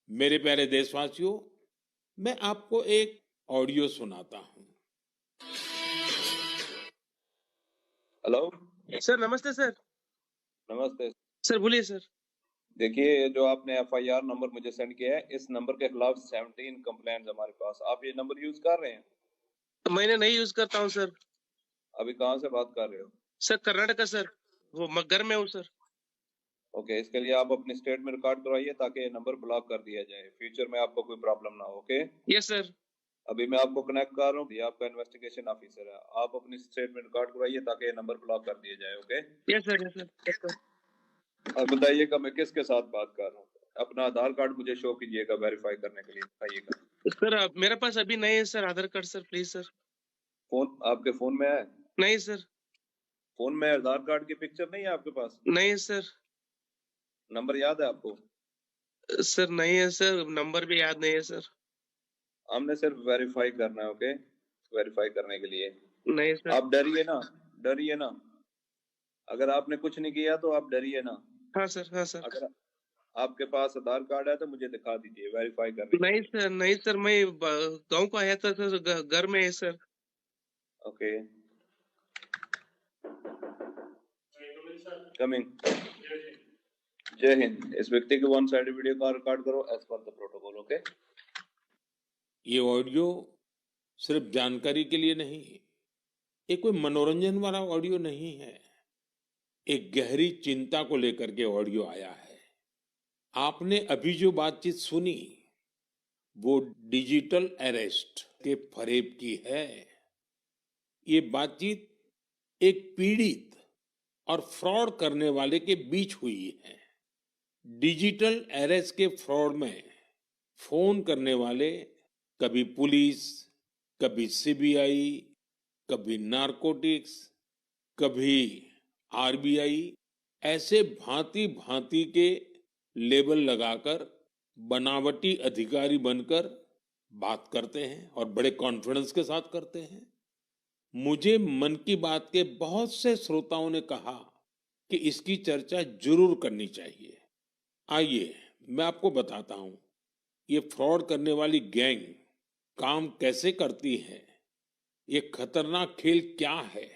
मेरे प्यारे देशवासियों, मैं आपको एक ऑडियो सुनाता हूं। हेलो। सर नमस्ते सर। नमस्ते। सर बोलिए सर। देखिए, जो आपने एफआईआर नंबर मुझे सेंड किया है, इस नंबर के खिलाफ 17 कंप्लेंट्स हमारे पास। आप ये नंबर यूज कर रहे हैं? मैंने नहीं यूज करता हूँ सर। अभी कहाँ से बात कर रहे हो? सर कर्नाटका सर, वो घर में हूँ सर। ओके, इसके लिए आप अपनी स्टेट में रिकॉर्ड करवाइए ताकि ये नंबर ब्लॉक कर दिया जाए, फ्यूचर में आपको कोई प्रॉब्लम ना हो। Okay, yes sir. अभी मैं आपको कनेक्ट कर रहा हूँ, ये आपका इन्वेस्टिगेशन ऑफिसर है। आप अपनी स्टेट में रिकॉर्ड करवाइए ताकि ये नंबर ब्लॉक कर दिया जाए। Okay, yes sir, yes sir, yes sir. अब बताइएगा मैं किसके साथ बात कर रहा हूँ। अपना आधार कार्ड मुझे शो कीजिएगा वेरीफाई करने के लिए, बताइएगा। सर मेरे पास अभी नहीं है sir Aadhaar card sir, please sir. Phone आपके फोन में है? नहीं सर। फोन में आधार कार्ड की पिक्चर नहीं है आपके पास? नहीं है सर। नंबर याद है आपको? सर नहीं है सर, नंबर भी याद नहीं है सर। हमने सिर्फ वेरीफाई करना है। ओके, वेरीफाई करने के लिए नहीं सर। आप डरिए ना, डरिए ना। अगर आपने कुछ नहीं किया तो आप डरिए ना। हाँ सर, हाँ सर। अगर आपके पास आधार कार्ड है तो मुझे दिखा दीजिए वेरीफाई करने के नहीं लिए। सर, नहीं सर, मैं गांव को आया था सर, घर में है सर। Okay, coming. जय हिंद। इस व्यक्ति के वन साइड वीडियो का रिकॉर्ड करो as per the protocol. Okay, ये ऑडियो सिर्फ जानकारी के लिए नहीं, ये कोई मनोरंजन वाला ऑडियो नहीं है। एक गहरी चिंता को लेकर के ऑडियो आया है। आपने अभी जो बातचीत सुनी वो डिजिटल अरेस्ट के फरेब की है। ये बातचीत एक पीड़ित और फ्रॉड करने वाले के बीच हुई है। डिजिटल अरेस्ट के फ्रॉड में फोन करने वाले कभी पुलिस, कभी सीबीआई, कभी नारकोटिक्स, कभी आरबीआई, ऐसे भांति भांति के लेबल लगाकर बनावटी अधिकारी बनकर बात करते हैं और बड़े कॉन्फिडेंस के साथ करते हैं। मुझे मन की बात के बहुत से श्रोताओं ने कहा कि इसकी चर्चा जरूर करनी चाहिए। आइए मैं आपको बताता हूं ये फ्रॉड करने वाली गैंग काम कैसे करती है, ये खतरनाक खेल क्या है।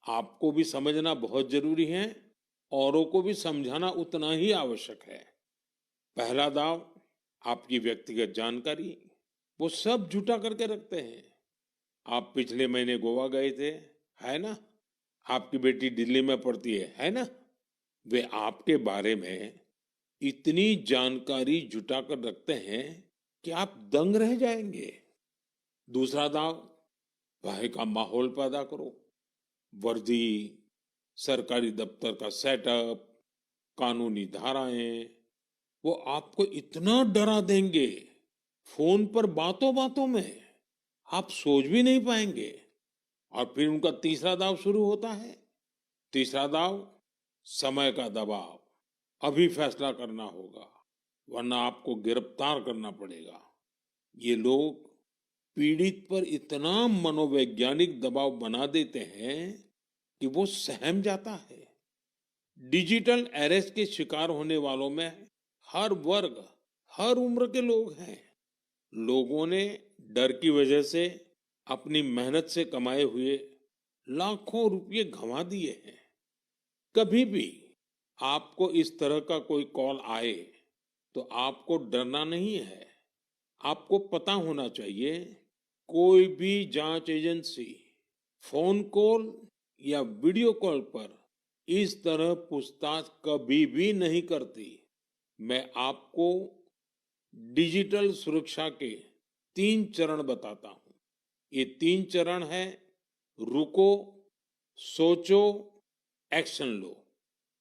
आपको भी समझना बहुत जरूरी है, औरों को भी समझाना उतना ही आवश्यक है। पहला दाव आपकी व्यक्तिगत जानकारी, वो सब जुटा करके रखते हैं। आप पिछले महीने गोवा गए थे, है ना? आपकी बेटी दिल्ली में पढ़ती है ना? वे आपके बारे में इतनी जानकारी जुटा कर रखते हैं कि आप दंग रह जाएंगे। दूसरा दाव, भय का माहौल पैदा करो। वर्दी, सरकारी दफ्तर का सेटअप, कानूनी धाराएं, वो आपको इतना डरा देंगे फोन पर बातों बातों में आप सोच भी नहीं पाएंगे। और फिर उनका तीसरा दाव शुरू होता है। तीसरा दाव, समय का दबाव। अभी फैसला करना होगा वरना आपको गिरफ्तार करना पड़ेगा। ये लोग पीड़ित पर इतना मनोवैज्ञानिक दबाव बना देते हैं कि वो सहम जाता है। डिजिटल अरेस्ट के शिकार होने वालों में हर वर्ग, हर उम्र के लोग हैं। लोगों ने डर की वजह से अपनी मेहनत से कमाए हुए लाखों रुपए गंवा दिए हैं। कभी भी आपको इस तरह का कोई कॉल आए तो आपको डरना नहीं है। आपको पता होना चाहिए कोई भी जांच एजेंसी फोन कॉल या वीडियो कॉल पर इस तरह पूछताछ कभी भी नहीं करती। मैं आपको डिजिटल सुरक्षा के 3 चरण बताता हूं। ये 3 चरण है: रुको, सोचो, एक्शन लो।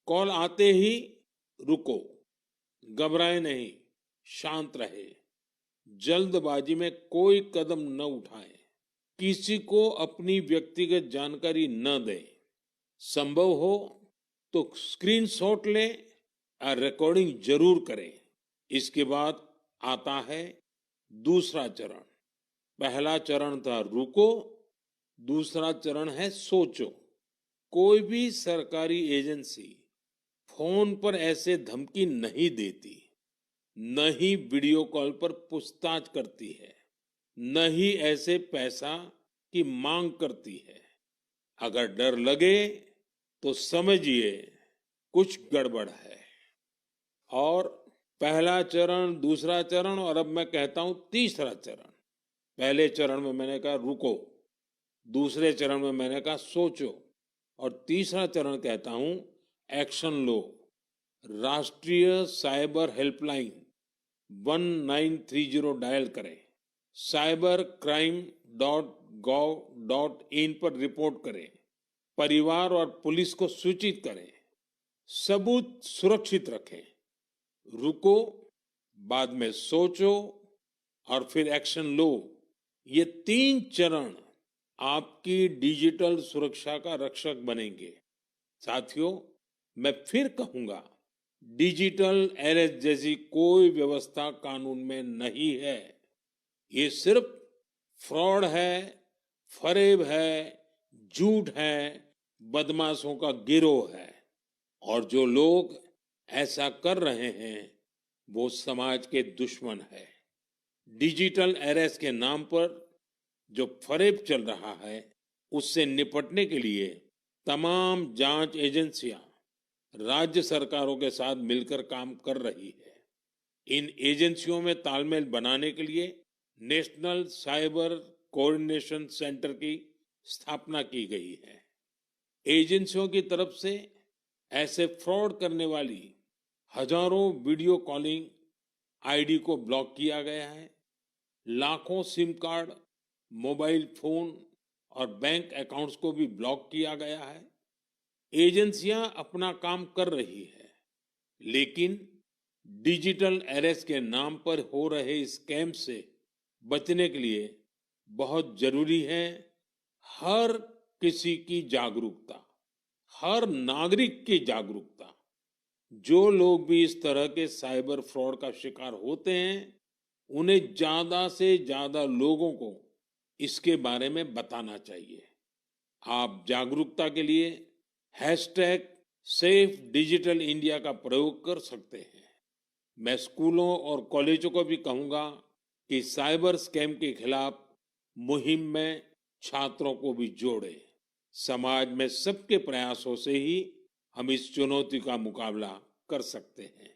कॉल आते ही रुको, घबराए नहीं, शांत रहे, जल्दबाजी में कोई कदम न उठाएं, किसी को अपनी व्यक्तिगत जानकारी न दें। संभव हो तो स्क्रीनशॉट लें और रिकॉर्डिंग जरूर करें। इसके बाद आता है दूसरा चरण। पहला चरण था रुको, दूसरा चरण है सोचो। कोई भी सरकारी एजेंसी फोन पर ऐसे धमकी नहीं देती। न ही वीडियो कॉल पर पूछताछ करती है, न ही ऐसे पैसा की मांग करती है। अगर डर लगे तो समझिए कुछ गड़बड़ है। और पहला चरण, दूसरा चरण और अब मैं कहता हूं तीसरा चरण। पहले चरण में मैंने कहा रुको, दूसरे चरण में मैंने कहा सोचो, और तीसरा चरण कहता हूं एक्शन लो। राष्ट्रीय साइबर हेल्पलाइन 1930 डायल करें, cybercrime.gov.in पर रिपोर्ट करें, परिवार और पुलिस को सूचित करें, सबूत सुरक्षित रखें। रुको, बाद में सोचो और फिर एक्शन लो। ये 3 चरण आपकी डिजिटल सुरक्षा का रक्षक बनेंगे। साथियों, मैं फिर कहूंगा, डिजिटल अरेस्ट जैसी कोई व्यवस्था कानून में नहीं है। ये सिर्फ फ्रॉड है, फरेब है, झूठ है, बदमाशों का गिरोह है। और जो लोग ऐसा कर रहे हैं वो समाज के दुश्मन है। डिजिटल अरेस्ट के नाम पर जो फरेब चल रहा है उससे निपटने के लिए तमाम जांच एजेंसियां राज्य सरकारों के साथ मिलकर काम कर रही है। इन एजेंसियों में तालमेल बनाने के लिए नेशनल साइबर कोऑर्डिनेशन सेंटर की स्थापना की गई है। एजेंसियों की तरफ से ऐसे फ्रॉड करने वाली हजारों वीडियो कॉलिंग आईडी को ब्लॉक किया गया है। लाखों सिम कार्ड, मोबाइल फोन और बैंक अकाउंट्स को भी ब्लॉक किया गया है। एजेंसियां अपना काम कर रही है, लेकिन डिजिटल अरेस्ट के नाम पर हो रहे स्कैम से बचने के लिए बहुत जरूरी है हर किसी की जागरूकता, हर नागरिक की जागरूकता। जो लोग भी इस तरह के साइबर फ्रॉड का शिकार होते हैं, उन्हें ज्यादा से ज्यादा लोगों को इसके बारे में बताना चाहिए। आप जागरूकता के लिए हैशटैग सेफ डिजिटल इंडिया का प्रयोग कर सकते हैं। मैं स्कूलों और कॉलेजों को भी कहूंगा कि साइबर स्कैम के खिलाफ मुहिम में छात्रों को भी जोड़े। समाज में सबके प्रयासों से ही हम इस चुनौती का मुकाबला कर सकते हैं।